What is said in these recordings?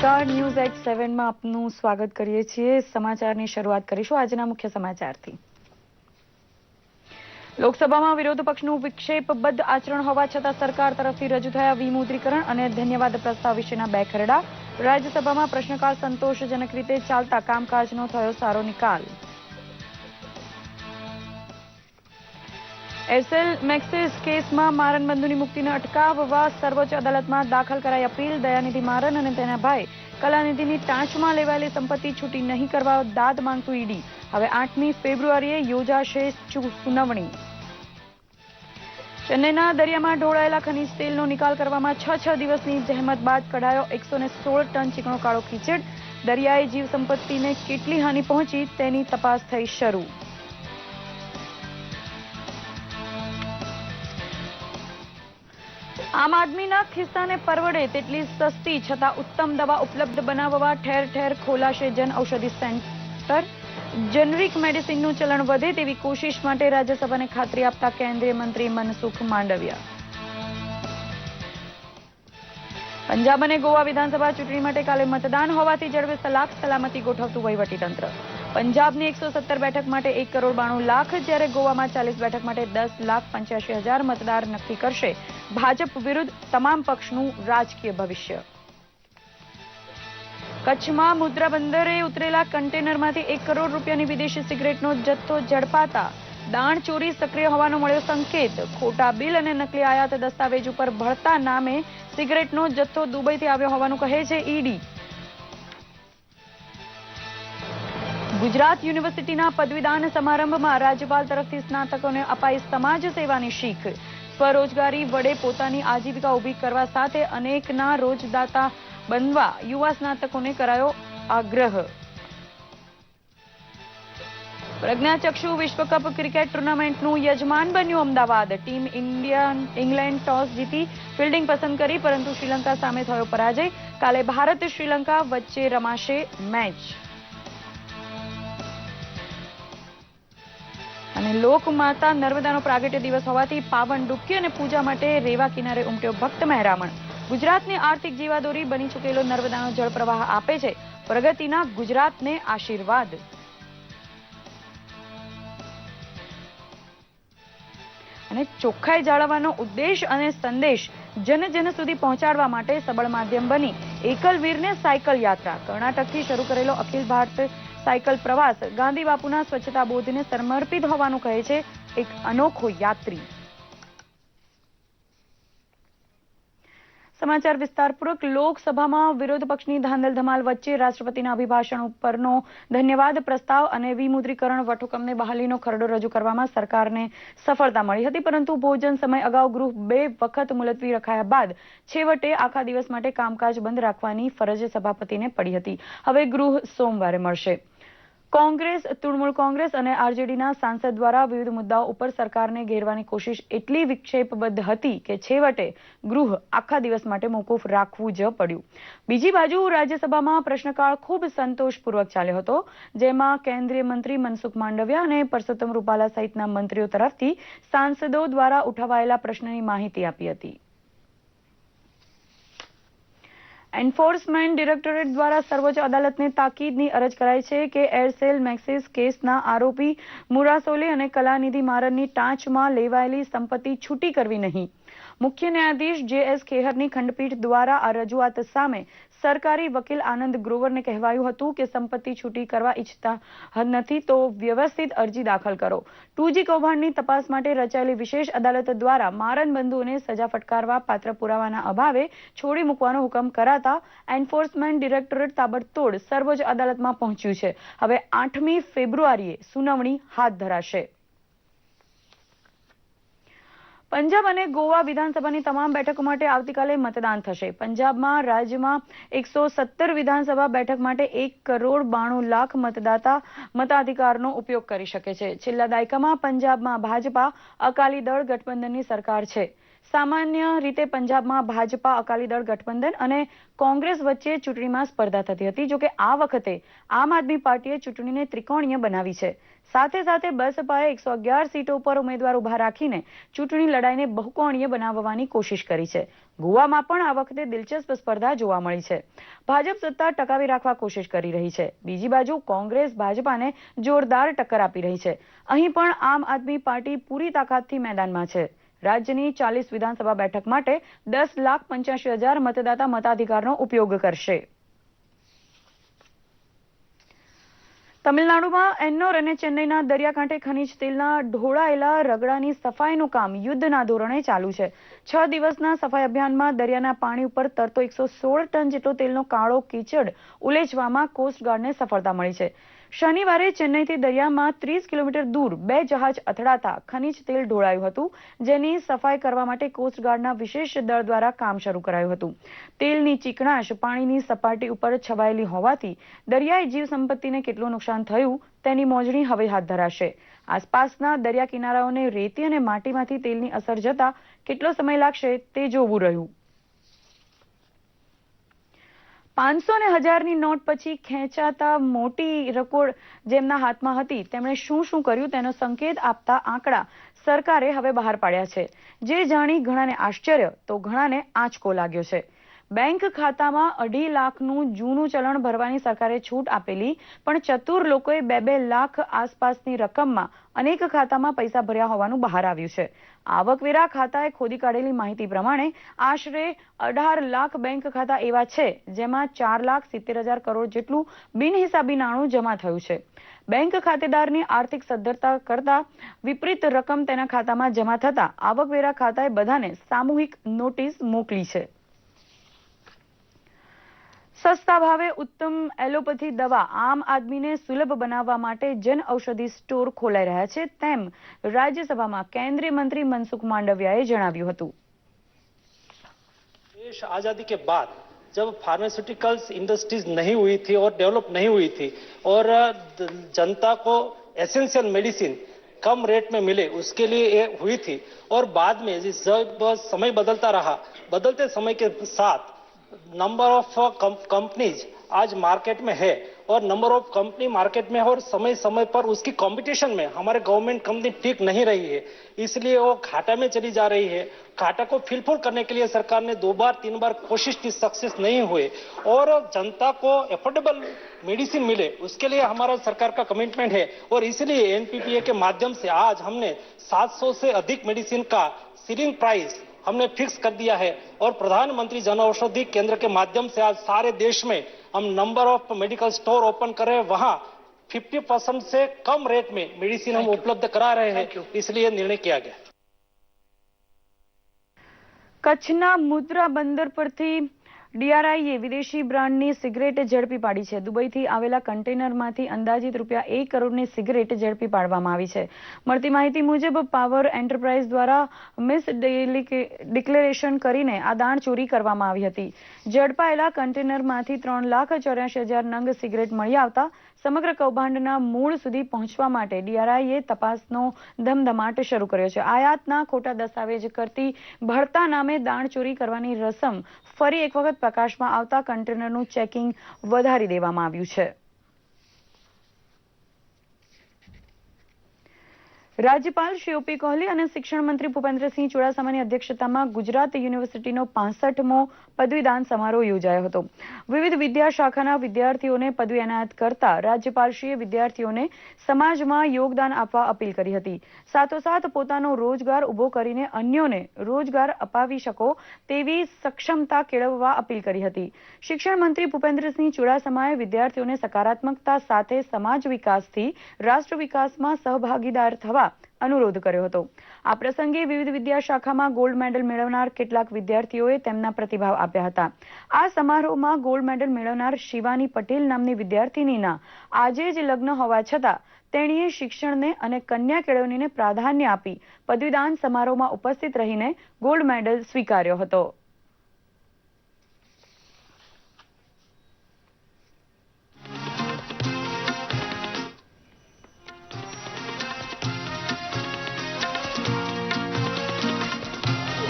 નમસ્કાર, news at 7 માં આપનું સ્વાગત કરીએ છીએ। સમાચારની શરૂઆત કરીશું આજના મુખ્ય સમાચારથી। લોકસભામાં વિરોધ પક્ષનું વિક્ષેપબદ્ધ આચરણ હોવા છતાં સરકાર તરફથી રજૂ થયા વિમુદ્રીકરણ અને ધન્યવાદ પ્રસ્તાવ વિશેના બે ખરડા। રાજ્યસભામાં પ્રશ્નકાળ સંતોષજનક રીતે ચાલતા કામકાજનો થયો સારો નિકાલ। એરસેલ મેક્સિસ કેસમાં મારન બંધુની મુક્તિને અટકાવવા સર્વોચ્ચ અદાલતમાં દાખલ કરાઈ અપીલ। દયાનિધિ મારન અને તેના ભાઈ કલાનિધિની ટાંચમાં લેવાયેલી સંપત્તિ છૂટી નહીં કરવા દાદ માંગતું ઈડી। હવે 8મી ફેબ્રુઆરીએ યોજાશે સુનાવણી। ચેન્નઈના દરિયામાં ઢોળાયેલા ખનીજ તેલનો નિકાલ કરવામાં 6 દિવસની જહેમત બાદ કઢાયો 116 ટન ચીકણો કાળો કીચડ। દરિયાઈ જીવ સંપત્તિને કેટલી હાનિ પહોંચી તેની તપાસ થઈ શરૂ। આમ આદમીના ખિસ્સાને પરવડે તેટલી સસ્તી છતાં ઉત્તમ દવા ઉપલબ્ધ બનાવવા ઠેર ઠેર ખોલાશે જન ઔષધિ સેન્ટર। જેનરિક મેડિસિનનું ચલણ વધે તેવી કોશિશ માટે રાજ્યસભાને ખાતરી આપતા કેન્દ્રીય મંત્રી મનસુખ માંડવિયા। પંજાબ અને ગોવા વિધાનસભા ચૂંટણી માટે કાલે મતદાન હોવાથી જડબે સલાક સલામતી ગોઠવતું વહીવટીતંત્ર। પંજાબની 117 બેઠક માટે 1,92,00,000 જ્યારે ગોવામાં 40 બેઠક માટે 10,85,000 મતદાર નક્કી કરશે ભાજપ વિરુદ્ધ તમામ પક્ષનું રાજકીય ભવિષ્ય। કચ્છમાં મુદ્રા બંદરે ઉતરેલા કન્ટેનરમાંથી 1 કરોડ રૂપિયાની વિદેશી સિગરેટનો જથ્થો ઝડપાતા દાણ ચોરી સક્રિય હોવાનો મળ્યો સંકેત। ખોટા બિલ અને નકલી આયાત દસ્તાવેજ ઉપર ભળતા નામે સિગરેટનો જથ્થો દુબઈથી આવ્યો હોવાનું કહે છે ઈડી। ગુજરાત યુનિવર્સિટીના પદવીદાન સમારંભમાં રાજ્યપાલ તરફથી સ્નાતકોને અપાઈ સમાજ સેવાની શીખ। સ્વરોજગારી વડે પોતાની આજીવિકા ઊભી કરવા સાથે અનેકના રોજદાતા બનવા યુવા સ્નાતકોને કરાયો આગ્રહ। પ્રજ્ઞાચક્ષુ વિશ્વકપ ક્રિકેટ ટુર્નામેન્ટનું યજમાન બન્યું અમદાવાદ। ટીમ ઇંગ્લેન્ડ ટોસ જીતી ફિલ્ડિંગ પસંદ કરી પરંતુ શ્રીલંકા સામે થયો પરાજય। કાલે ભારત શ્રીલંકા વચ્ચે રમાશે મેચ। અને લોકમાતા નર્મદાનો પ્રાગટ્ય દિવસ હોવાથી પાવન ડૂબકી અને પૂજા માટે રેવા કિનારે ઉમટ્યો ભક્ત મહેરામણ। ગુજરાતની આર્થિક જીવાદોરી બની ચૂકેલો નર્મદાનો જળપ્રવાહ આપે છે પ્રગતિના ગુજરાતને આશીર્વાદ। અને ચોખ્ખાઈ જાળવવાનો ઉદ્દેશ અને સંદેશ જન સુધી પહોંચાડવા માટે સબળ માધ્યમ બની એકલવીરને સાયકલ યાત્રા। કર્ણાટકથી શરૂ કરેલો અખિલ ભારત સાયકલ પ્રવાસ ગાંધી બાપુના સ્વચ્છતા બોધને સમર્પિત હોવાનું કહે છે એક અનોખો યાત્રી। સમાચાર વિસ્તારપૂર્વક। લોકસભામાં વિરોધ પક્ષની ધાંધલ ધમાલ વચ્ચે રાષ્ટ્રપતિના અભિભાષણ ઉપરનો ધન્યવાદ પ્રસ્તાવ અને વિમુદ્રીકરણ વટહુકમને બહાલીનો ખરડો રજૂ કરવામાં સરકારને સફળતા મળી હતી પરંતુ ભોજન સમય અગાઉ ગૃહ 2 વખત મુલતવી રખાયા બાદ છેવટે આખા દિવસ માટે કામકાજ બંધ રાખવાની ફરજ સભાપતિને પડી હતી। હવે ગૃહ સોમવારે મળશે। કોંગ્રેસ, તૃણમૂલ કોંગ્રેસ અને આરજેડીના સાંસદ દ્વારા વિવિધ મુદ્દાઓ ઉપર સરકારને ઘેરવાની કોશિશ એટલી વિક્ષેપબદ્ધ હતી કે છેવટે ગૃહ આખા દિવસ માટે મોકૂફ રાખવું જ પડ્યું। બીજી બાજુ રાજ્યસભામાં પ્રશ્નકાળ ખૂબ સંતોષપૂર્વક ચાલ્યો હતો જેમાં કેન્દ્રીય મંત્રી મનસુખ માંડવિયા અને પરસોત્તમ રૂપાલા સહિતના મંત્રીઓ તરફથી સાંસદો દ્વારા ઉઠાવાયેલા પ્રશ્નની માહિતી આપી હતી। એન્ફોર્સમેન્ટ ડિરેક્ટોરેટ દ્વારા સર્વોચ્ચ અદાલતને તાકીદની અરજ કરાઈ છે કે એરસેલ મેક્સિસ કેસના આરોપી મુરાસોલે અને કલાનિધિ મારનની ટાંચમાં લેવાયેલી સંપત્તિ છૂટી કરવી નહીં। મુખ્ય ન્યાયાધીશ જે.એસ. ખેહરની ખંડપીઠ દ્વારા આ રજૂઆત સામે સરકારી વકીલ આનંદ ગ્રોવરને કહેવાયું હતું કે સંપત્તિ છૂટી કરવા ઈચ્છતા નથી તો વ્યવસ્થિત અરજી દાખલ કરો। 2G કૌભાંડની તપાસ માટે રચાયેલી વિશેષ અદાલત દ્વારા મારન બંધુઓને સજા ફટકારવા પાત્ર પુરાવાના અભાવે છોડી મૂકવાનો હુકમ કરાતા એન્ફોર્સમેન્ટ ડિરેક્ટોરેટ તાબડતોડ સર્વોચ્ચ અદાલતમાં પહોંચ્યું છે। હવે 8મી ફેબ્રુઆરીએ સુનાવણી હાથ ધરાશે। પંજાબ અને ગોવા વિધાનસભાની તમામ બેઠકો માટે આવતીકાલે મતદાન થશે। પંજાબમાં રાજ્યમાં 117 વિધાનસભા બેઠક માટે 1,92,00,000 મતદાતા મતાધિકારનો ઉપયોગ કરી શકે છે। છેલ્લા દાયકામાં પંજાબમાં ભાજપા અકાલી દળ ગઠબંધનની સરકાર છે સામાન્ય રીતે પંજાબમાં ભાજપા અકાલી દળ ગઠબંધન અને કોંગ્રેસ વચ્ચે ચૂંટણીમાં સ્પર્ધા થતી હતી, જોકે આ વખતે આમ આદમી પાર્ટીએ ચૂંટણીને ત્રિકોણીય બનાવી છે. સાથે સાથે બસપાએ 111 સીટો પર ઉમેદવાર ઉભા રાખીને ચૂંટણી લડાઈને બહુકોણીય બનાવવાની કોશિશ કરી છે. ગોવામાં પણ આ વખતે દિલચસ્પ સ્પર્ધા જોવા મળી છે. ભાજપ સત્તા ટકાવી રાખવા કોશિશ કરી રહી છે. બીજી બાજુ કોંગ્રેસ ભાજપાને જોરદાર ટક્કર આપી રહી છે. અહીં પણ આમ આદમી પાર્ટી પૂરી તાકાતથી મેદાનમાં છે. રાજ્યની 40 વિધાનસભા બેઠક માટે 10,85,000 મતદાતા મતાધિકારનો ઉપયોગ કરશે. તમિલનાડુમાં એન્નોર અને ચેન્નઈના દરિયાકાંઠે ખનીજ તેલના ઢોળાયેલા રગડાની સફાઈનું કામ યુદ્ધના ધોરણે ચાલુ છે. 6 દિવસના સફાઈ અભિયાનમાં દરિયાના પાણી ઉપર તરતો 116 ટન જેટલો તેલનો કાળો કીચડ ઉલેચવામાં કોસ્ટગાર્ડને સફળતા મળી છે. શનિવારે ચેન્નઈથી દરિયામાં 30 કિલોમીટર દૂર 2 જહાજ અથડાતા ખનીજ તેલ ઢોળાયું હતું, જેની સફાઈ કરવા માટે કોસ્ટગાર્ડના વિશેષ દળ દ્વારા કામ શરૂ કરાયું હતું. તેલની ચીકણાશ પાણીની સપાટી ઉપર છવાયેલી હોવાથી દરિયાઈ જીવસંપત્તિને કેટલું નુકસાન થયું તેની મોજણી હવે હાથ ધરાશે. આસપાસના દરિયા કિનારાઓને રેતી અને માટીમાંથી તેલની અસર જતા કેટલો સમય લાગશે તે જોવું રહ્યું. 500 અને 1000ની નોટ પછી ખેંચાતા મોટી રકમ જેમના હાથમાં હતી તેમણે શું શું કર્યું તેનો સંકેત આપતા આંકડા સરકારે હવે બહાર પાડ્યા છે, જે જાણી ઘણાને આશ્ચર્ય તો ઘણાને આંચકો લાગ્યો છે. બેંક ખાતામાં 2.5 લાખનું જૂનું ચલણ ભરવાની સરકારે છૂટ આપેલી, પણ ચતુર લોકોએ 2-2 લાખ આસપાસની રકમમાં અનેક ખાતામાં પૈસા ભર્યા હોવાનું બહાર આવ્યું છે. આવકવેરા ખાતાએ ખોદી કાઢેલી માહિતી પ્રમાણે આશરે 18 લાખ બેંક ખાતા એવા છે જેમાં 4,70,000 કરોડ જેટલું બિનહિસાબી નાણું જમા થયું છે. બેંક ખાતેદારની આર્થિક સદ્ધરતા કરતા વિપરીત રકમ તેના ખાતામાં જમા થતા આવકવેરા ખાતાએ બધાને સામૂહિક નોટિસ મોકલી છે. સસ્તા ભાવે ઉત્તમ એલોપેથી દવા આમ આદમીને સુલભ બનાવવા માટે જન ઔષધિ સ્ટોર ખોલાઈ રહ્યા છે, તેમ રાજ્યસભામાં કેન્દ્રીય મંત્રી મનસુખ માંડવિયાએ જણાવ્યું હતું. देश आजादी के बाद जब फार्मास्यूटिकल्स इंडस्ट्रीज नहीं हुई थी और डेवलप नहीं हुई थी और जनता को एसेंशियल मेडिसिन कम रेट में मिले उसके लिए ये हुई थी और बाद में जब समय बदलता रहा, बदलते समय के साथ नंबर ऑफ कंपनीज आज मार्केट में है और नंबर ऑफ कंपनी मार्केट में है और समय समय पर उसकी कंपटीशन में हमारे गवर्नमेंट कंपनी टिक नहीं रही है, इसलिए वो घाटा में चली जा रही है. घाटा को फिलफुल करने के लिए सरकार ने 2 बार 3 बार कोशिश की, सक्सेस नहीं हुए और जनता को एफोर्डेबल मेडिसिन मिले उसके लिए हमारा सरकार का कमिटमेंट है और इसलिए एनपीपीए के माध्यम से आज हमने 700 से अधिक मेडिसिन का सीलिंग प्राइस हमने फिक्स कर दिया है और प्रधानमंत्री जन औषधि केंद्र के माध्यम से आज सारे देश में हम number of medical store open कर रहे हैं, वहां 50% से कम रेट में मेडिसिन हम उपलब्ध करा रहे हैं, इसलिए निर्णय किया गया. કચ્છના મુદ્રા બંદર પરથી ડીઆરઆઈએ વિદેશી બ્રાન્ડની સિગરેટ ઝડપી પાડી છે. દુબઈથી આવેલા કન્ટેનરમાંથી અંદાજિત ₹1 કરોડની સિગરેટ ઝડપી પાડવામાં આવી છે. મળતી માહિતી મુજબ પાવર એન્ટરપ્રાઇઝ દ્વારા મિસ ડિક્લેરેશન કરીને આ દાણચોરી કરવામાં આવી હતી. ઝડપાયેલા કન્ટેનરમાંથી 3,84,000 નંગ સિગરેટ મળી આવતા સમગ્ર કૌભાંડના મૂળ સુધી પહોંચવા માટે ડીઆરઆઈએ તપાસનો ધમધમાટ શરૂ કર્યો છે. આયાતના ખોટા દસ્તાવેજ કરતી ભળતા નામે દાણચોરી કરવાની રસમ ફરી એક વખત પ્રકાશમાં આવતા કન્ટેનરનું ચેકિંગ વધારી દેવામાં આવ્યું છે. રાજ્યપાલ શ્રી ઓપી કોહલી અને શિક્ષણ મંત્રી ભૂપેન્દ્રસિંહ ચુડાસમાની અધ્યક્ષતામાં ગુજરાત યુનિવર્સિટીનો 65મો પદવીદાન સમારોહ યોજાયો હતો. વિવિધ વિદ્યા શાખાના વિદ્યાર્થીઓને પદવી એનાયત કરતા રાજ્યપાલશ્રીએ વિદ્યાર્થીઓને સમાજમાં યોગદાન આપવા અપીલ કરી હતી. સાથોસાથ પોતાનો રોજગાર ઉભો કરીને અન્યોને રોજગાર અપાવી શકો તેવી સક્ષમતા કેળવવા અપીલ કરી હતી. શિક્ષણ મંત્રી ભૂપેન્દ્રસિંહ ચુડાસમાએ વિદ્યાર્થીઓને સકારાત્મકતા સાથે સમાજ વિકાસથી રાષ્ટ્ર વિકાસમાં સહભાગીદાર થવા અનુરોધ કર્યો હતો. આ પ્રસંગે વિવિધ વિદ્યા શાખામાં ગોલ્ડ મેડલ મેળવનાર કેટલાક વિદ્યાર્થીઓએ તેમના પ્રતિભાવ આપ્યા હતા. આ સમારોહમાં ગોલ્ડ મેડલ મેળવનાર શિવાની પટેલ નામની વિદ્યાર્થીનીના આજે જ લગ્ન હોવા છતાં તેણીએ શિક્ષણને અને કન્યા કેળવણીને પ્રાધાન્ય આપી પદવીદાન સમારોહમાં ઉપસ્થિત રહીને ગોલ્ડ મેડલ સ્વીકાર્યો હતો.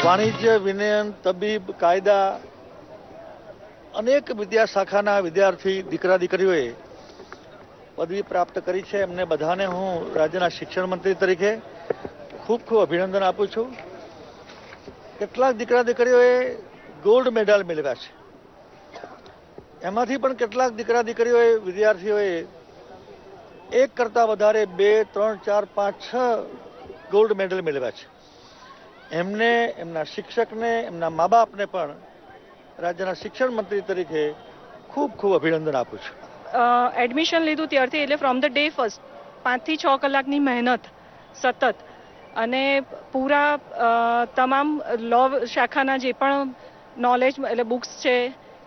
વાણિજ્ય, વિનયન, તબીબ, કાયદા અનેક વિદ્યા શાખાના વિદ્યાર્થી દીકરા દીકરીઓએ પદવી પ્રાપ્ત કરી છે. એમને બધાને હું રાજ્યના શિક્ષણ મંત્રી તરીકે ખૂબ ખૂબ અભિનંદન આપું છું. કેટલાક દીકરા દીકરીઓએ ગોલ્ડ મેડલ મેળવ્યા છે. એમાંથી પણ કેટલાક દીકરા દીકરીઓએ વિદ્યાર્થીઓએ એક કરતાં વધારે 2, 3, 4, 5, 6 ગોલ્ડ મેડલ મેળવ્યા છે. એમને, એમના શિક્ષકને, એમના મા બાપને પણ રાજ્યના શિક્ષણ મંત્રી તરીકે ખૂબ ખૂબ અભિનંદન આપું છું. એડમિશન લીધું ત્યારથી એટલે ફ્રોમ ધ ડે ફર્સ્ટ 5 થી 6 કલાકની મહેનત સતત અને પૂરા તમામ લો શાખાના જે પણ નોલેજ એટલે બુક્સ છે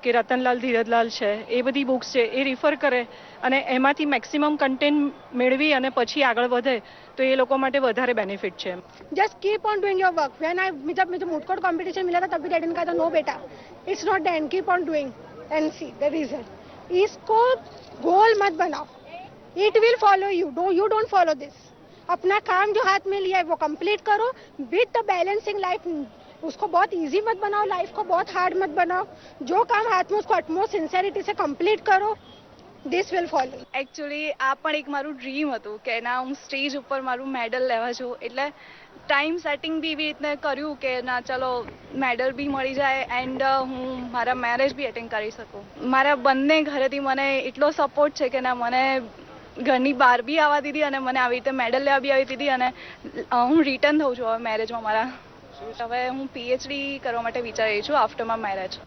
કે રતનલાલ ધીરજલાલ છે એ બધી બુક્સ છે એ રિફર કરે અને એમાંથી મેક્સિમમ કન્ટેન્ટ મેળવી અને પછી આગળ વધે તો એ લોકો માટે વધારે બેનિફિટ છે. Just keep on doing your work. When जब मुझे मूड कोर्ट कंपटीशन मिला था तब भी डैडी ने कहा था नो बेटा, it's not the end, keep on doing and see the result. इसको गोल मत बनाओ, it will follow you. You don't follow this. अपना काम जो हाथ में लिया है वो कंप्लीट करो विद द बैलेंसिंग लाइफ. उसको बहुत इजी मत बनाओ, लाइफ को बहुत हार्ड मत बनाओ. जो काम हाथ में उसको अटमोस्ट सिंसेरिटी से कंप्लीट करो. This will follow. એકચ્યુઅલી આ પણ એક મારું ડ્રીમ હતું કે ના હું સ્ટેજ ઉપર મારું મેડલ લેવા છું, એટલે ટાઈમ સેટિંગ બી એવી રીતના કર્યું કે ના ચલો મેડલ બી મળી જાય એન્ડ હું મારા મેરેજ બી એટેન્ડ કરી શકું. મારા બંને ઘરેથી મને એટલો સપોર્ટ છે કે ના મને ઘરની બહાર બી આવવા દીધી અને મને આવી રીતે મેડલ લેવા બી આવી દીધી અને હું રિટર્ન થઉં છું હવે મેરેજમાં મારા. હવે હું PhD કરવા માટે વિચારી છું આફ્ટર માય મેરેજ.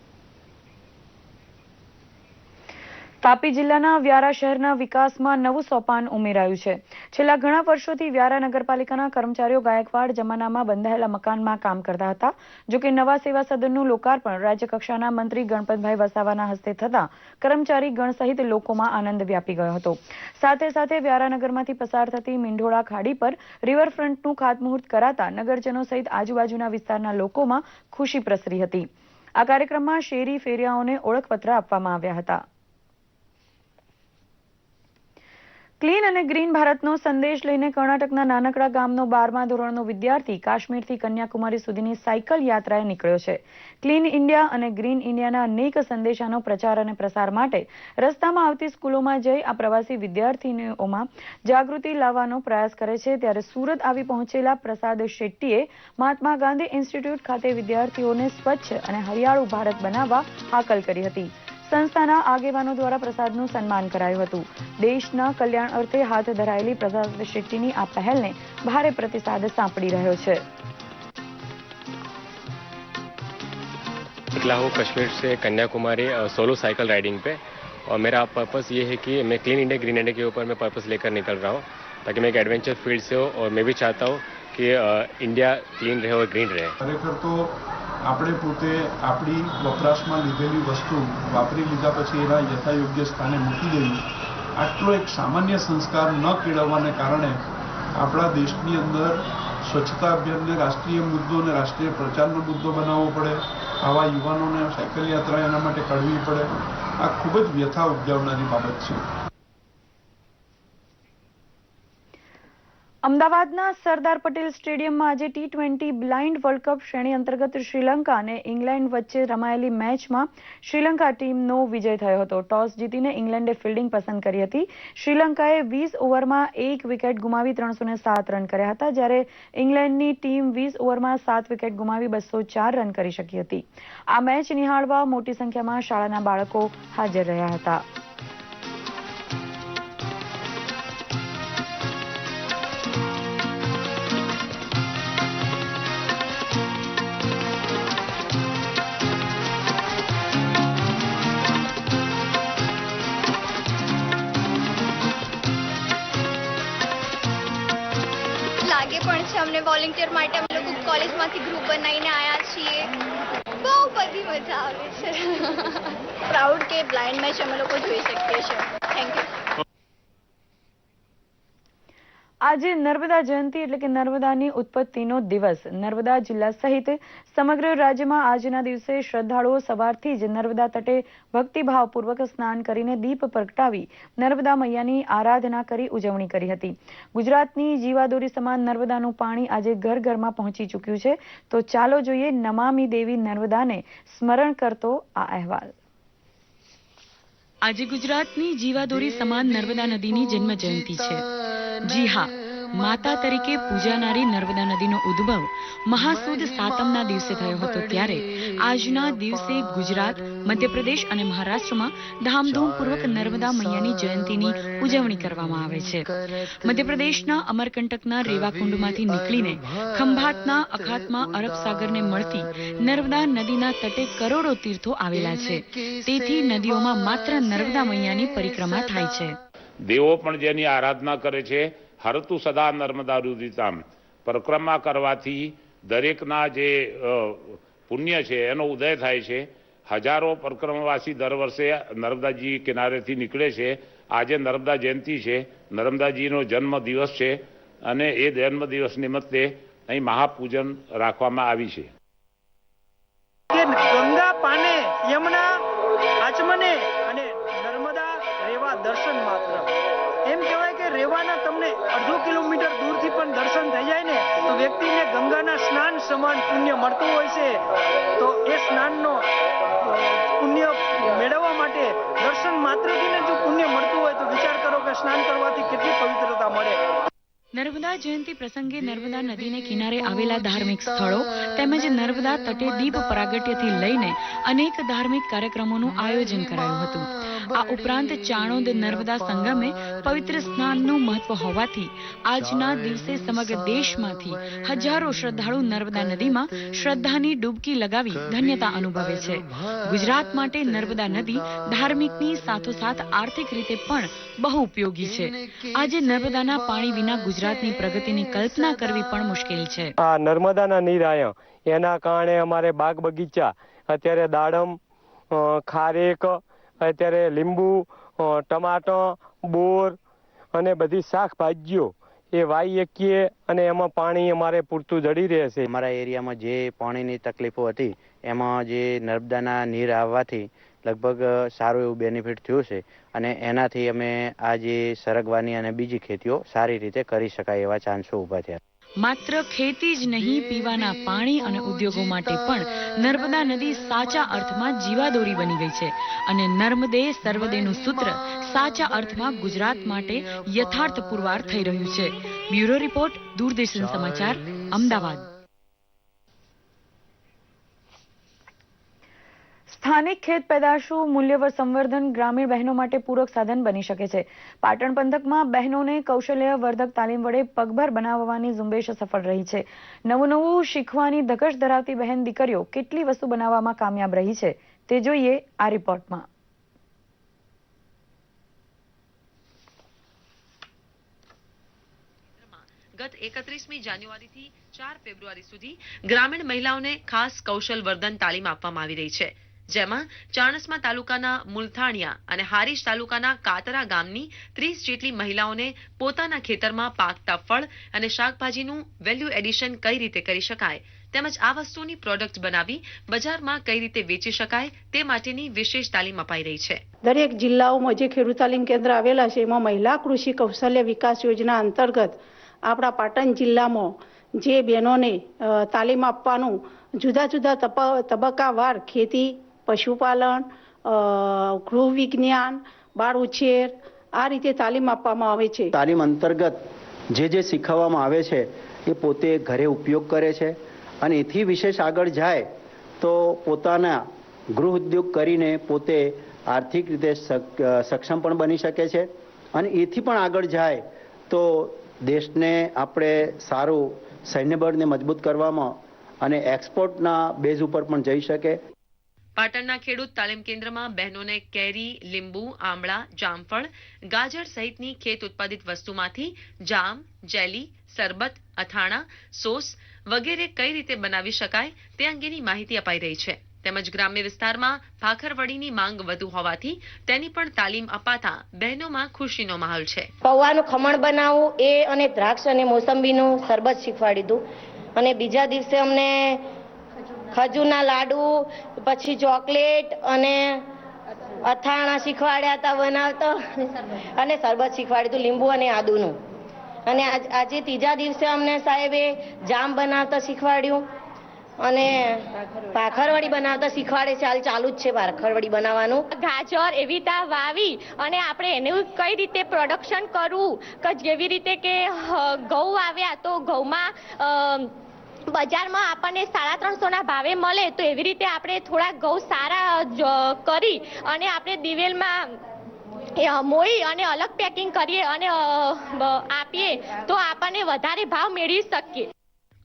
તાપી જિલ્લાના વ્યારા શહેરના વિકાસમાં નવું સોપાન ઉમેરાયું છે. છેલ્લા ઘણા વર્ષોથી વ્યારા નગરપાલિકાના કર્મચારીઓ ગાયકવાડ જમાનામાં બંધાયેલા મકાનમાં કામ કરતા હતા. જો કે નવા સેવા સદનનું લોકાર્પણ રાજ્યકક્ષાના મંત્રી ગણપતભાઈ વસાવાના હસ્તે થતાં કર્મચારી ગણ સહિત લોકોમાં આનંદ વ્યાપી ગયો હતો. સાથે સાથે વ્યારા નગરમાંથી પસાર થતી મીંઢોળા ખાડી પર રિવરફ્રન્ટનું ખાતમુહૂર્ત કરાતા નગરજનો સહિત આજુબાજુના વિસ્તારના લોકોમાં ખુશી પ્રસરી હતી. આ કાર્યક્રમમાં શેરી ફેરિયાઓને ઓળખપત્ર આપવામાં આવ્યા હતા. ક્લીન અને ગ્રીન ભારતનો સંદેશ લઈને કર્ણાટકના નાનકડા ગામનો 12મા ધોરણનો વિદ્યાર્થી કાશ્મીરથી કન્યાકુમારી સુધીની સાયકલ યાત્રાએ નીકળ્યો છે. ક્લીન ઇન્ડિયા અને ગ્રીન ઇન્ડિયાના અનેક સંદેશાનો પ્રચાર અને પ્રસાર માટે રસ્તામાં આવતી સ્કૂલોમાં જઈ આ પ્રવાસી વિદ્યાર્થીનીઓમાં જાગૃતિ લાવવાનો પ્રયાસ કરે છે. ત્યારે સુરત આવી પહોંચેલા પ્રસાદ શેટ્ટીએ મહાત્મા ગાંધી ઇન્સ્ટિટ્યૂટ ખાતે વિદ્યાર્થીઓને સ્વચ્છ અને હરિયાળું ભારત બનાવવા હાકલ કરી હતી. સંસ્થાના આગેવાનો દ્વારા પ્રસાદનું સન્માન કરાયું હતું. દેશના કલ્યાણ અર્થે હાથ ધરાયેલી પ્રસાદ શેટ્ટીની આ પહેલને ભારે પ્રતિસાદ સાંપડી રહ્યો છે. निकला हूँ कश्मीर से कन्याकुमारी सोलो साइकिल राइडिंग पे और मेरा पर्पस ये है कि मैं क्लीन इंडिया ग्रीन इंडिया के ऊपर मैं पर्पस लेकर निकल रहा हूँ ताकि मैं एक एडवेंचर फील्ड से हो और मैं भी चाहता हूँ कि इंडिया क्लीन रहे और ग्रीन रहे. ખરેખર તો આપણે પોતે આપણી વપરાશમાં લીધેલી વસ્તુ વાપરી લીધા પછી એના યથાયોગ્ય સ્થાને મૂકી દેવી, આટલો એક સામાન્ય સંસ્કાર ન કેળવવાને કારણે આપણા દેશની અંદર સ્વચ્છતા અભિયાનને રાષ્ટ્રીય મુદ્દો અને રાષ્ટ્રીય પ્રચારનો મુદ્દો બનાવવો પડે. આવા યુવાનોને સાયકલ યાત્રા એના માટે કાઢવી પડે. આ ખૂબ જ વ્યથા ઉપજાવનારી બાબત છે. અમદાવાદના સરદાર પટેલ સ્ટેડિયમમાં આજે T20 બ્લાઇન્ડ વર્લ્ડ કપ શ્રેણી અંતર્ગત શ્રીલંકા અને ઇંગ્લેન્ડ વચ્ચે રમાયેલી મેચમાં શ્રીલંકા ટીમનો વિજય થયો હતો. ટોસ જીતીને ઇંગ્લેન્ડે ફિલ્ડિંગ પસંદ કરી હતી. શ્રીલંકાએ 20 ઓવરમાં 1 વિકેટ ગુમાવી 307 રન કર્યા હતા, જ્યારે ઇંગ્લેન્ડની ટીમ 20 ઓવરમાં 7 વિકેટ ગુમાવી 204 રન કરી શકી હતી. આ મેચ નિહાળવા મોટી સંખ્યામાં શાળાના બાળકો હાજર રહ્યા હતા. લાગે પણ છે અમને વોલેન્ટિયર માટે. અમે લોકો કોલેજમાંથી ગ્રુપ બનાવીને આવ્યા છીએ. બહુ બધી મજા આવે છે. પ્રાઉડ કે બ્લાઇન્ડ મેચ અમે લોકો જોઈ શકીએ છીએ. Thank you. આજે નર્મદા જયંતિ એટલે કે નર્મદાની ઉત્પત્તિનો દિવસ. નર્મદા જિલ્લા સહિત સમગ્ર રાજ્યમાં આજના દિવસે શ્રદ્ધાળુઓ સવારથી જ નર્મદા તટે ભક્તિભાવપૂર્વક સ્નાન કરીને દીપ પ્રગટાવી નર્મદા મૈયાની આરાધના કરી ઉજવણી કરી હતી. ગુજરાતની જીવાદોરી સમાન નર્મદાનું પાણી આજે ઘર ઘરમાં પહોંચી ચૂક્યું છે. તો ચાલો જોઈએ નમામિ દેવી નર્મદાને સ્મરણ કરતો આ અહેવાલ. આજે ગુજરાતની જીવાદોરી સમાન નર્મદા નદીની જન્મ જયંતિ છે. જી હા, માતા તરીકે પૂજાનારી નર્મદા નદીનો ઉદ્ભવ મહાસુદ સાતમના દિવસે થયો હતો. ત્યારે આજના દિવસે ગુજરાત, મધ્યપ્રદેશ અને મહારાષ્ટ્રમાં ધામધૂમપૂર્વક નર્મદા મૈયાની જયંતિની ઉજવણી કરવામાં આવે છે. મધ્યપ્રદેશના અમરકંટકના રેવાકુંડમાંથી નીકળીને ખંભાતના અખાતમાં અરબ સાગરને મળતી નર્મદા નદીના તટે કરોડો તીર્થો આવેલા છે. તેથી નદીઓમાં માત્ર નર્મદા મૈયાની પરિક્રમા થાય છે. દેવો પણ જેની આરાધના કરે છે. હરતુ સદા નર્મદા રુદિતામ. પરિક્રમા કરવાથી દરેકના જે પુણ્ય છે એનો ઉદય થાય છે. હજારો પરિક્રમાવાસી દર વર્ષે નર્મદાજી કિનારેથી નીકળે છે. આજે નર્મદા જયંતિ છે, નર્મદાજીનો જન્મ દિવસ છે અને એ જન્મ દિવસ નિમિત્તે અહીં મહાપૂજન રાખવામાં આવી છે. ગંગા પાને યમુના આચમને અને નર્મદા રેવા દર્શન માત્ર. એમ કહેવાય કે રેવાના તમને અડધો કિલોમીટર દૂરથી પણ દર્શન થઈ જાય ને તો વ્યક્તિને ગંગાના સ્નાન સમાન પુણ્ય મળતું હોય છે. તો એ સ્નાનનો પુણ્ય મેળવવા માટે દર્શન માત્રથી જો પુણ્ય મળતું હોય તો વિચાર કરો કે સ્નાન કરવાથી કેટલી પવિત્રતા મળે. નર્મદા જયંતિ પ્રસંગે નર્મદા નદીને કિનારે આવેલા ધાર્મિક સ્થળો તેમજ નર્મદા તટે દીપ પ્રાગટ્યથી લઈને અનેક ધાર્મિક કાર્યક્રમોનું આયોજન કરાયું હતું. આ ઉપરાંત ચાણોદ નર્મદા સંગમે પવિત્ર સ્નાનનું મહત્વ હોવાથી આજના દિવસે સમગ્ર દેશમાંથી હજારો શ્રદ્ધાળુ નર્મદા નદીમાં શ્રદ્ધાની ડૂબકી લગાવી ધન્યતા અનુભવે છે. ગુજરાત માટે નર્મદા નદી ધાર્મિકની સાથોસાથ આર્થિક રીતે પણ બહુ ઉપયોગી છે. આજે નર્મદાના પાણી વિના ગુજરાતની પ્રગતિની કલ્પના કરવી પણ મુશ્કેલ છે. આ નર્મદાના નીર આયા એના કારણે અમારે બાગ બગીચા અત્યારે દાડમ, ખારેક, અત્યારે લીંબુ, ટમાટર, બોર અને બધી શાકભાજીઓ એ વાવી શકીએ અને એમાં પાણી અમારે પૂરતું જડી રહે છે. અમારા એરિયામાં જે પાણીની તકલીફો હતી એમાં જે નર્મદાના નીર આવવાથી લગભગ સારું એવું બેનિફિટ થયું છે અને એનાથી અમે આ જે સરગવાની અને બીજી ખેતીઓ સારી રીતે કરી શકાય એવા ચાન્સો ઊભા થયા. માત્ર ખેતી જ નહીં, પીવાના પાણી અને ઉદ્યોગો માટે પણ નર્મદા નદી સાચા અર્થમાં જીવાદોરી બની ગઈ છે અને નર્મદે સર્વદેનું સૂત્ર સાચા અર્થમાં ગુજરાત માટે યથાર્થ પુરવાર થઈ રહ્યું છે. બ્યુરો રિપોર્ટ, દૂરદર્શન સમાચાર, અમદાવાદ. સ્થાનિક ખેત પેદાશો મૂલ્ય સંવર્ધન ગ્રામીણ બહેનો માટે પૂરક સાધન બની શકે છે. પાટણ પંથકમાં બહેનોને કૌશલ્યવર્ધક તાલીમ વડે પગભર બનાવવાની ઝુંબેશ સફળ રહી છે. નવું શીખવાની ધગશ ધરાવતી બહેન દીકરીઓ કેટલી વસ્તુ બનાવવામાં કામયાબ રહી છે તે જોઈએ આ રિપોર્ટમાં. ગત 31મી જાન્યુઆરીથી 4 ફેબ્રુઆરી સુધી ગ્રામીણ મહિલાઓને ખાસ કૌશલવર્ધન તાલીમ આપવામાં આવી રહી છે. જેમાં ચાણસ્મા તાલુકાના મુલથાણિયા અને હારીજ તાલુકાના કાતરા ગામની 30 જેટલી મહિલાઓને પોતાના ખેતરમાં પાકતા ફળ અને શાકભાજીનું વેલ્યુ એડિશન કઈ રીતે કરી શકાય તેમજ આ વસ્તુની પ્રોડક્ટ બનાવી બજારમાં કઈ રીતે વેચી શકાય તે માટેની વિશેષ તાલીમ અપાઈ રહી છે. દરેક જિલ્લાઓમાં જે ખેડૂત તાલીમ કેન્દ્ર આવેલા છે એમાં મહિલા કૃષિ કૌશલ્ય વિકાસ યોજના અંતર્ગત આપણા પાટણ જિલ્લામાં જે બહેનોને તાલીમ આપવાનું જુદા જુદા તબક્કાવાર ખેતી, પશુપાલન, ગૃહ વિજ્ઞાન, બાળ ઉછેર આ રીતે તાલીમ આપવામાં આવે છે. તાલીમ અંતર્ગત જે શીખવવામાં આવે છે એ પોતે ઘરે ઉપયોગ કરે છે અને એથી વિશેષ આગળ જાય તો પોતાના ગૃહ ઉદ્યોગ કરીને પોતે આર્થિક રીતે સક્ષમ પણ બની શકે છે અને એથી પણ આગળ જાય તો દેશને આપણે સારું સૈન્યબળને મજબૂત કરવામાં અને એક્સપોર્ટના બેઝ ઉપર પણ જઈ શકે. પાટણના ખેડૂત તાલીમ કેન્દ્રમાં બહેનોને કેરી, લીંબુ, આંબળા, જામફળ, ગાજર સહિતની ખેત ઉત્પાદિત વસ્તુમાંથી જામ, જેલી, સરબત, અથાણા, સોસ વગેરે કઈ રીતે બનાવી શકાય તે અંગેની માહિતી અપાઈ રહી છે. તેમજ ગ્રામ્ય વિસ્તારમાં ભાખરવડીની માંગ વધુ હોવાથી તેની પણ તાલીમ અપાતા બહેનોમાં ખુશીનો માહોલ છે. પૌવાનું ખમણ બનાવવું એ અને દ્રાક્ષ અને મોસંબીનું શરબત શીખવાડી દીધું અને બીજા દિવસે અમને ખજૂરના લાડુ, પછી ચોકલેટ અને અથાણા શીખવાડ્યા હતા બનાવતો અને શરબત શીખવાડ્યું હતું લીંબુ અને આદુનું. અને આજે ત્રીજા દિવસે અમને સાહેબે જામ બનાવતા શીખવાડ્યું અને ભાખરવડી બનાવતા શીખવાડે છે. હાલ ચાલુ જ છે ભાખરવડી બનાવવાનું. ગાજર એવી રીતે વાવી અને આપણે એનું કઈ રીતે પ્રોડક્શન કરવું કે જેવી રીતે કે ઘઉં આવ્યા તો ઘઉંમાં બજારમાં આપણને 350 ભાવે મળે તો એવી રીતે આપણે થોડા ઘઉં સારા કરી અને આપણે દિવેલમાં મોઈ અને અલગ પેકિંગ કરીએ અને આપીએ તો આપણને વધારે ભાવ મેળવી શકીએ.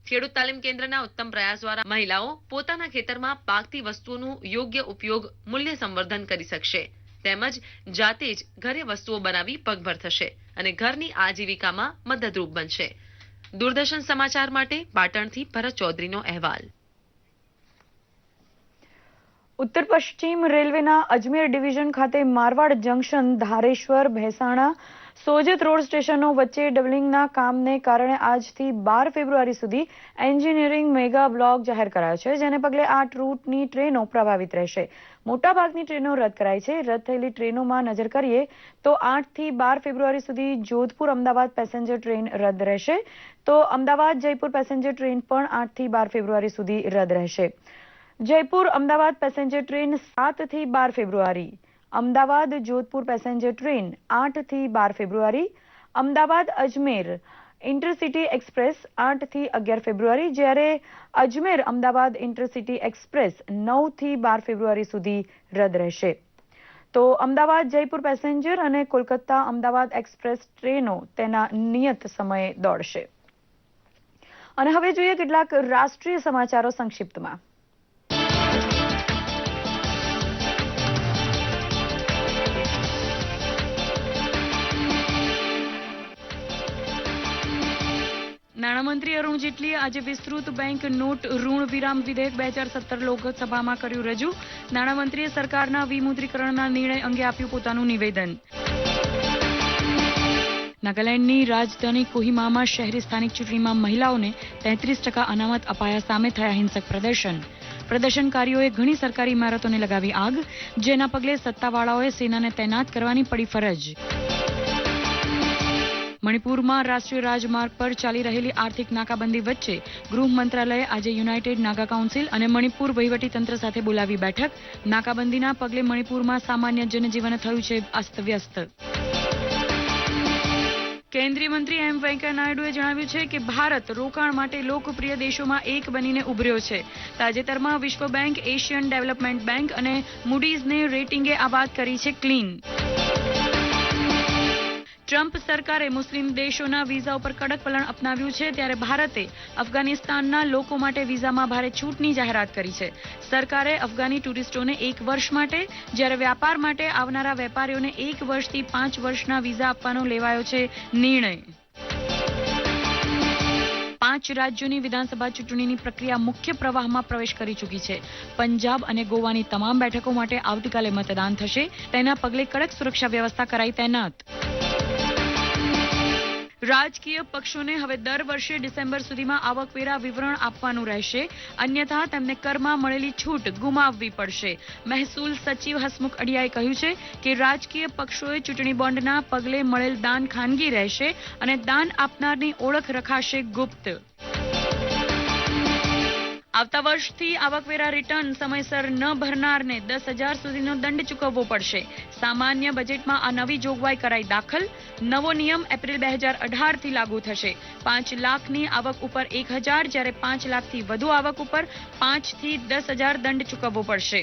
ખેડૂત તાલીમ કેન્દ્રના ઉત્તમ પ્રયાસ દ્વારા મહિલાઓ પોતાના ખેતરમાં પાકતી વસ્તુઓનું યોગ્ય ઉપયોગ, મૂલ્ય સંવર્ધન કરી શકશે તેમજ જાતે જ ઘરે વસ્તુઓ બનાવી પગભર થશે અને ઘરની આજીવિકામાં મદદરૂપ બનશે. દૂરદર્શન સમાચાર માટે પાટણથી ભરત ચૌધરીનો અહેવાલ. ઉત્તર પશ્ચિમ રેલવેના અજમેર ડિવિઝન ખાતે મારવાડ જંકશન, ધારેશ્વર, ભેસાણા, સોજત રોડ સ્ટેશનો વચ્ચે ડબલિંગના કામને કારણે આજથી 12 ફેબ્રુઆરી સુધી એન્જિનિયરિંગ મેગા બ્લોક જાહેર કરાયો છે, જેને પગલે આ રૂટની ટ્રેનો પ્રભાવિત રહેશે. મોટાભાગની ટ્રેનો રદ કરાઈ છે. રદ થયેલી ટ્રેનોમાં નજર કરીએ તો 8 થી 12 ફેબ્રુઆરી સુધી જોધપુર અમદાવાદ પેસેન્જર ટ્રેન રદ રહેશે, તો અમદાવાદ જયપુર પેસેન્જર ટ્રેન પણ 8 થી 12 ફેબ્રુઆરી સુધી રદ રહેશે. જયપુર અમદાવાદ પેસેન્જર ટ્રેન 7 થી 12 ફેબ્રુઆરી, અમદાવાદ જોધપુર પેસેન્જર ટ્રેન 8 થી 12 ફેબ્રુઆરી, અમદાવાદ અજમેર ઇન્ટરસિટી એક્સપ્રેસ 8 થી 11 ફેબ્રુઆરી, જ્યારે અજમેર અમદાવાદ ઇન્ટરસિટી એક્સપ્રેસ 9 થી 12 ફેબ્રુઆરી સુધી રદ રહેશે. તો અમદાવાદ જયપુર પેસેન્જર અને કોલકાતા અમદાવાદ એક્સપ્રેસ ટ્રેનો તેના નિયત સમયે દોડશે. અને હવે જોઈએ કેટલાક રાષ્ટ્રીય સમાચારો સંક્ષિપ્તમાં. નાણામંત્રી અરુણ જેટલીએ આજે વિસ્તૃત બેંક નોટ ઋણ વિરામ વિધેયક 2017 લોકસભામાં કર્યું રજૂ. નાણામંત્રીએ સરકારના વિમુદ્રીકરણના નિર્ણય અંગે આપ્યું પોતાનું નિવેદન. નાગાલેન્ડની રાજધાની કોહિમામાં શહેરી સ્થાનિક ચૂંટણીમાં મહિલાઓને 33% અનામત અપાયા સામે થયા હિંસક પ્રદર્શન. પ્રદર્શનકારીઓએ ઘણી સરકારી ઇમારતોને લગાવી આગ, જેના પગલે સત્તાવાળાઓએ સેનાને તૈનાત કરવાની પડી ફરજ. મણિપુરમાં રાષ્ટ્રીય રાજમાર્ગ પર ચાલી રહેલી આર્થિક નાકાબંધી વચ્ચે ગૃહ મંત્રાલયે આજે યુનાઇટેડ નાગા કાઉન્સિલ અને મણિપુર વહીવટીતંત્ર સાથે બોલાવી બેઠક. નાકાબંધીના પગલે મણિપુરમાં સામાન્ય જનજીવન થયું છે અસ્તવ્યસ્ત. કેન્દ્રીય મંત્રી એમ વેંકૈયા નાયડુએ જણાવ્યું છે કે ભારત રોકાણ માટે લોકપ્રિય દેશોમાં એક બનીને ઉભર્યો છે. તાજેતરમાં વિશ્વ બેંક, એશિયન ડેવલપમેન્ટ બેંક અને મૂડીઝને રેટિંગે આ વાત કરી છે ક્લીન. ટ્રમ્પ સરકારે મુસ્લિમ દેશોના વિઝા ઉપર કડક વલણ અપનાવ્યું છે, ત્યારે ભારતે અફઘાનિસ્તાનના લોકો માટે વિઝામાં ભારે છૂટની જાહેરાત કરી છે. સરકારે અફઘાની ટુરિસ્ટોને 1 વર્ષ માટે, જ્યારે વ્યાપાર માટે આવનારા વેપારીઓને 1 વર્ષથી 5 વર્ષના વિઝા આપવાનો લેવાયો છે નિર્ણય. 5 રાજ્યોની વિધાનસભા ચૂંટણીની પ્રક્રિયા મુખ્ય પ્રવાહમાં પ્રવેશ કરી ચૂકી છે. પંજાબ અને ગોવાની તમામ બેઠકો માટે આવતીકાલે મતદાન થશે. તેના પગલે કડક સુરક્ષા વ્યવસ્થા કરાઈ તૈનાત. રાજકીય પક્ષોને હવે દર વર્ષે ડિસેમ્બર સુધીમાં આવકવેરા વિવરણ આપવાનું રહેશે, અન્યથા તેમને કરમાં મળેલી છૂટ ગુમાવવી પડશે. મહેસૂલ સચિવ હસમુખ અઢિયાએ કહ્યું છે કે રાજકીય પક્ષોએ ચૂંટણી બોન્ડના પગલે મળેલ દાન ખાનગી રહેશે અને દાન આપનારની ઓળખ રખાશે ગુપ્ત. આવતા વર્ષથી આવકવેરા રિટર્ન સમયસર ન ભરનારને 10,000 સુધીનો દંડ ચૂકવવો પડશે. સામાન્ય બજેટમાં આ નવી જોગવાઈ કરાઈ દાખલ. નવો નિયમ એપ્રિલ 2018 થી લાગુ થશે. 5 લાખની આવક ઉપર 1,000, જ્યારે 5 લાખથી વધુ આવક ઉપર 5 થી 10,000 દંડ ચૂકવવો પડશે.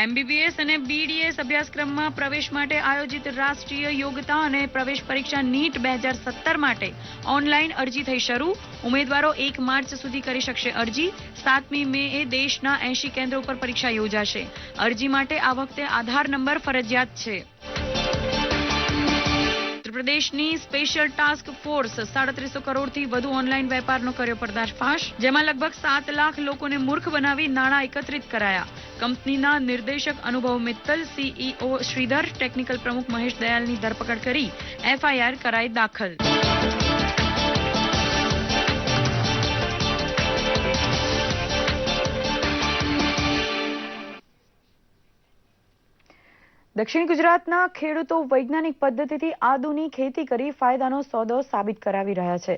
MBBS અને BDS અભ્યાસક્રમમાં પ્રવેશ માટે આયોજિત રાષ્ટ્રીય યોગ્યતા અને પ્રવેશ પરીક્ષા નીટ 2017 માટે ઓનલાઈન અરજી થઈ શરૂ. ઉમેદવારો 1 માર્ચ સુધી કરી શકશે અરજી. 7મી મેએ દેશના 80 કેન્દ્રો પર પરીક્ષા યોજાશે. અરજી માટે આ વખતે આધાર નંબર ફરજિયાત છે. મધ્યપ્રદેશની સ્પેશિયલ ટાસ્ક ફોર્સ 350 કરોડથી વધુ ઓનલાઈન વેપારનો કર્યો પર્દાફાશ, જેમાં લગભગ 7 લાખ લોકોને મૂર્ખ બનાવી નાણાં એકત્રિત કરાયા. કંપનીના નિર્દેશક અનુભવ મિત્તલ, સીઈઓ શ્રીધર, ટેકનિકલ પ્રમુખ મહેશ દયાલની ધરપકડ કરી એફઆઈઆર કરાઈ દાખલ. દક્ષિણ ગુજરાતના ખેડૂતો વૈજ્ઞાનિક પદ્ધતિથી આદુની ખેતી કરી ફાયદાનો સોદો સાબિત કરાવી રહ્યા છે.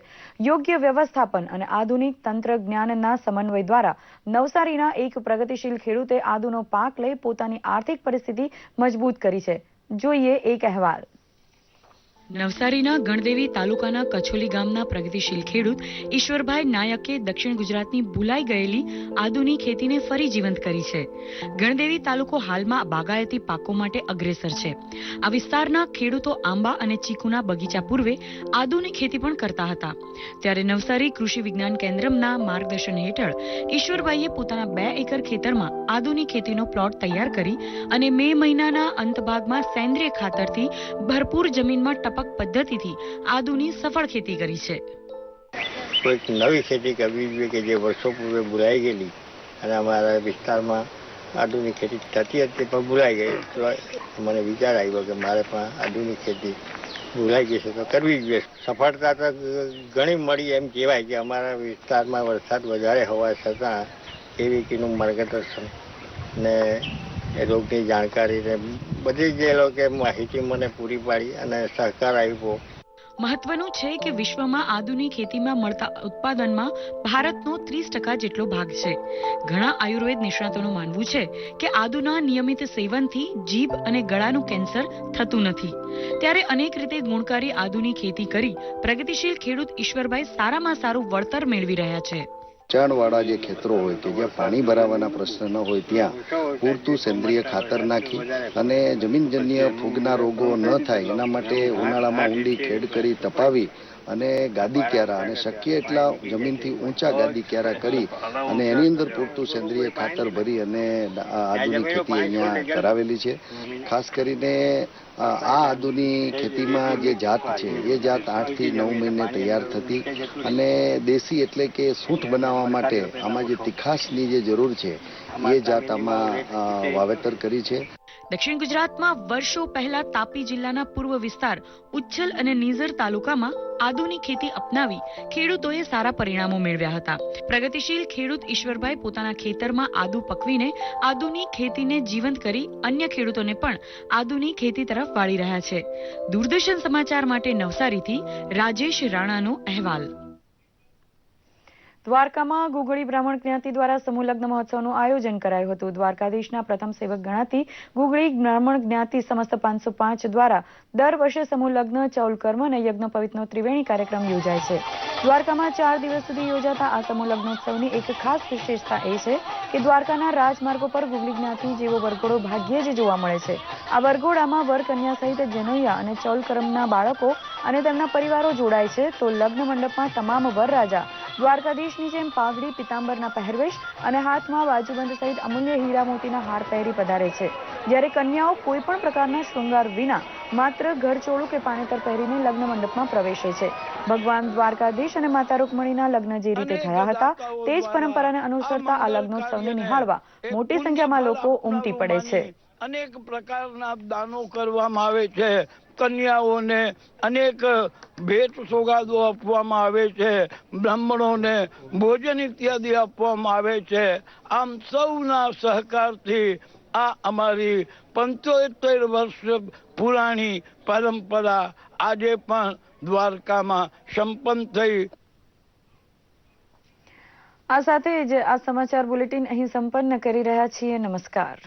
યોગ્ય વ્યવસ્થાપન અને આધુનિક તંત્ર જ્ઞાનના સમન્વય દ્વારા નવસારીના એક પ્રગતિશીલ ખેડૂતે આદુનો પાક લઈ પોતાની આર્થિક પરિસ્થિતિ મજબૂત કરી છે. જોઈએ એક અહેવાલ. નવસારીના ગણદેવી તાલુકાના કછોલી ગામના પ્રગતિશીલ ખેડૂત ઈશ્વરભાઈ નાયકે દક્ષિણ ગુજરાતની ભૂલાઈ ગયેલી આદુની ખેતીને ફરી જીવંત કરી છે. ગણદેવી તાલુકો હાલમાં બાગાયતી પાકો માટે અગ્રેસર છે. આ વિસ્તારના ખેડૂતો આંબા અને ચીકુના બગીચા પૂર્વે આદુની ખેતી પણ કરતા હતા. ત્યારે નવસારી કૃષિ વિજ્ઞાન કેન્દ્રના માર્ગદર્શન હેઠળ ઈશ્વરભાઈએ પોતાના 2 એકર ખેતરમાં આદુની ખેતીનો પ્લોટ તૈયાર કરી અને મે મહિનાના અંત ભાગમાં સેન્દ્રિય ખાતરથી ભરપૂર જમીનમાં ટપક પદ્ધતિથી આદુની સફળ ખેતી કરી છે. કોઈક નવી ખેતી કરવી જોઈએ કે જે વર્ષો પૂર્વે ભૂલાઈ ગયેલી અને અમારા વિસ્તારમાં આદુની ખેતી થતી હતી પણ ભૂલાઈ ગઈ. તો મને વિચાર આવ્યો કે મારે પણ આદુની ખેતી ભૂલાઈ ગઈ છે તો કરવી જોઈએ. સફળતા તો ઘણી મળી એમ કહેવાય કે અમારા વિસ્તારમાં વરસાદ વધારે હોવા છતાં કેવીકીનું માર્ગદર્શન ને રોગની જાણકારી ને બધી જે લોકો માહિતી મને પૂરી પાડી અને સહકાર આપ્યો. મહત્વનું છે કે વિશ્વમાં આદુની ખેતીમાં મળતા ઉત્પાદનમાં ભારતનો 30% જેટલો ભાગ છે. ઘણા આયુર્વેદ નિષ્ણાતોનું માનવું છે કે આદુના નિયમિત સેવનથી જીભ અને ગળાનું કેન્સર થતું નથી. ત્યારે અનેક રીતે ગુણકારી આદુની ખેતી કરી પ્રગતિશીલ ખેડૂત ઈશ્વરભાઈ સારામાં સારું વળતર મેળવી રહ્યા છે. ચાણવાળા જે ખેતરો હોય કે જ્યાં પાણી ભરાવાના પ્રશ્ન ન હોય ત્યાં પૂરતું સેન્દ્રિય ખાતર નાખી અને જમીનજન્ય ફૂગના રોગો ન થાય એના માટે ઉનાળામાં ઊંડી ખેડ કરી તપાવી અને ગાદી ક્યારા અને શક્ય એટલા જમીનથી ઊંચા ગાદી ક્યારા કરી અને એની અંદર પૂરતું સેન્દ્રિય ખાતર ભરી અને આદુની ખેતી અહીંયા કરાવેલી છે. ખાસ કરીને આ આદુની ખેતીમાં જે જાત છે એ જાત 8 થી 9 મહિને તૈયાર થતી અને દેશી એટલે કે સૂંઠ બનાવવા માટે આમાં જે તીખાશની જે જરૂર છે એ જાત આમાં વાવેતર કરી છે. દક્ષિણ ગુજરાતમાં વર્ષો પહેલા તાપી જિલ્લાના પૂર્વ વિસ્તાર ઉચ્છલ અને નીઝર તાલુકામાં આદુની ખેતી અપનાવી ખેડૂતોએ સારા પરિણામો મેળવ્યા હતા. પ્રગતિશીલ ખેડૂત ઈશ્વરભાઈ પોતાના ખેતરમાં આદુ પકવીને આદુની ખેતીને જીવંત કરી અન્ય ખેડૂતોને પણ આદુની ખેતી તરફ વાળી રહ્યા છે. દૂરદર્શન સમાચાર માટે નવસારીથી રાજેશ રાણાનો અહેવાલ. દ્વારકામાં ગુગળી બ્રાહ્મણ જ્ઞાતિ દ્વારા સમૂહ લગ્ન મહોત્સવનું આયોજન કરાયું હતું. દ્વારકાધીશના પ્રથમ સેવક ગણાતી ગુગળી બ્રાહ્મણ જ્ઞાતિ સમસ્ત 505 દ્વારા દર વર્ષે સમૂહ લગ્ન, ચૌલ કર્મ અને યજ્ઞોપવિતનો ત્રિવેણી કાર્યક્રમ યોજાય છે. દ્વારકામાં 4 દિવસ સુધી યોજાતા આ સમૂહ લગ્નોત્સવની એક ખાસ વિશેષતા એ છે કે દ્વારકાના રાજમાર્ગો પર ગુગળી જ્ઞાતિ જેવો વરઘોડો ભાગ્યે જ જોવા મળે છે. આ વરઘોડામાં વર કન્યા સહિત જનોઈયા અને ચૌલ કર્મના બાળકો અને તેમના પરિવારો જોડાય છે. તો લગ્ન મંડપમાં તમામ વરરાજા દ્વારકાધીશની જેમ પાઘડી, પિતાંબરના પહેરવેશ અને હાથમાં બાજુબંધ સહિત અમૂલ્ય હીરા મોતીના હાર પહેરી પધારે છે. જ્યારે કન્યાઓ કોઈ પણ પ્રકારના શૃંગાર વિના માત્ર ઘરચોળું કે પાનેતર પહેરીને લગ્ન મંડપમાં પ્રવેશે છે. ભગવાન દ્વારકાધીશ અને માતા રૂકમણીના લગ્ન જે રીતે થયા હતા તે જ પરંપરાને અનુસરતા આ લગ્નોત્સવને નિહાળવા મોટી સંખ્યામાં લોકો ઉમટી પડે છે. અનેક પ્રકારના દાનો કરવામાં આવે છે. કન્યાઓને અનેક ભેટ સોગાદો આપવામાં આવે છે. બ્રાહ્મણોને ભોજન ઇત્યાદિ આપવામાં આવે છે. આમ સૌના સહકારથી આ અમારી 75 વર્ષ પુરાણી પરંપરા આજે પણ દ્વારકામાં સંપન્ન થઈ. આ સાથે જ આ સમાચાર બુલેટિન અહીં સંપન્ન કરી રહ્યા છીએ. નમસ્કાર.